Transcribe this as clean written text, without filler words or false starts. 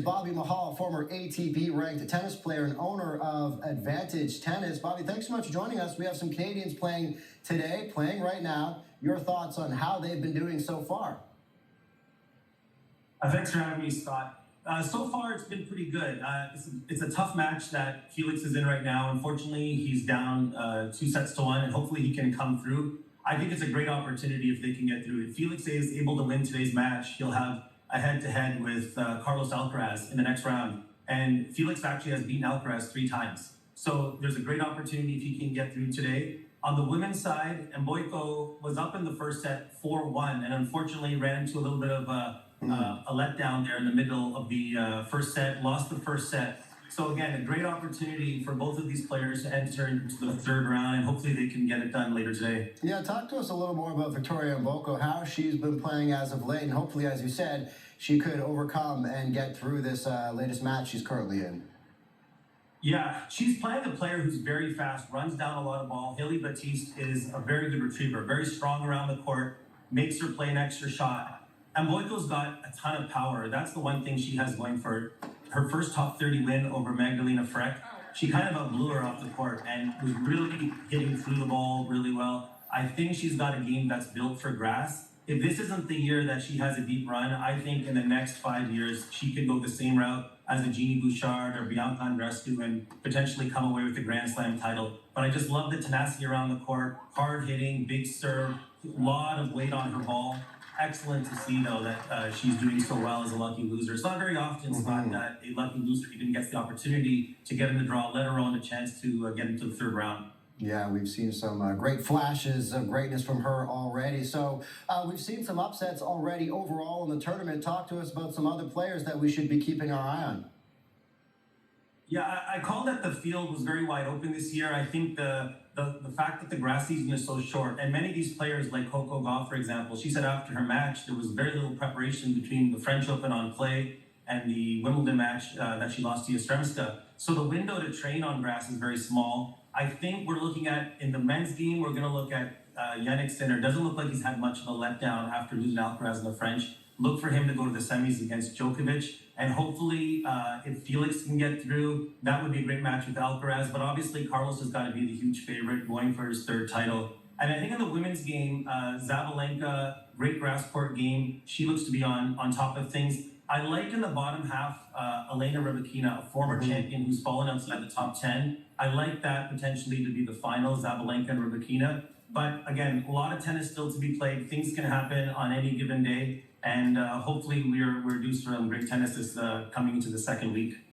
Bobby Mahal, former ATP-ranked tennis player and owner of Advantage Tennis. Bobby, thanks so much for joining us. We have some Canadians playing today, playing right now. Your thoughts on how they've been doing so far? Thanks for having me, Scott. So far, it's been pretty good. It's a tough match that Felix is in right now. Unfortunately, he's down 2-1, and hopefully he can come through. I think it's a great opportunity if they can get through. If Felix is able to win today's match, he'll have a head-to-head with Carlos Alcaraz in the next round. And Felix actually has beaten Alcaraz 3 times. So there's a great opportunity if he can get through today. On the women's side, Mboiko was up in the first set 4-1 and unfortunately ran into a little bit of a letdown there in the middle of the first set, lost the first set. So again, a great opportunity for both of these players to enter into the third round, and hopefully they can get it done later today. Yeah, talk to us a little more about Victoria Mboiko, how she's been playing as of late, and hopefully, as you said, she could overcome and get through this latest match she's currently in. Yeah, she's playing a player who's very fast, runs down a lot of ball. Haley Batiste is a very good retriever, very strong around the court, makes her play an extra shot. And Mboiko's got a ton of power. That's the one thing she has going for her first top 30 win over Magdalena Freck. She kind of outblew her off the court and was really hitting through the ball really well. I think she's got a game that's built for grass. If this isn't the year that she has a deep run, I think in the next 5 years, she could go the same route as a Jeannie Bouchard or Bianca Andreescu and potentially come away with the Grand Slam title. But I just love the tenacity around the court, hard hitting, big serve, a lot of weight on her ball. Excellent to see, though, that she's doing so well as a lucky loser. It's not very often, Scott, that a lucky loser even gets the opportunity to get in the draw, let alone a chance to get into the third round. Yeah, we've seen some great flashes of greatness from her already. So we've seen some upsets already overall in the tournament. Talk to us about some other players that we should be keeping our eye on. Yeah, I called that the field was very wide open this year. I think the fact that the grass season is so short, and many of these players, like Coco Gauff, for example, she said after her match there was very little preparation between the French Open on clay and the Wimbledon match that she lost to Yastremska. So the window to train on grass is very small. I think we're looking at, in the men's game, we're going to look at Yannick Sinner. Doesn't look like he's had much of a letdown after losing Alcaraz in the French. Look for him to go to the semis against Djokovic. And hopefully, if Felix can get through, that would be a great match with Alcaraz. But obviously, Carlos has got to be the huge favorite going for his 3rd title. And I think in the women's game, Zabalenka, great grass court game. She looks to be on top of things. I like in the bottom half, Elena Rybakina, a former champion who's fallen outside the top 10. I like that potentially to be the final, Zabalenka and Rybakina. But again, a lot of tennis still to be played. Things can happen on any given day. And hopefully we're due for some great tennis this coming into the second week.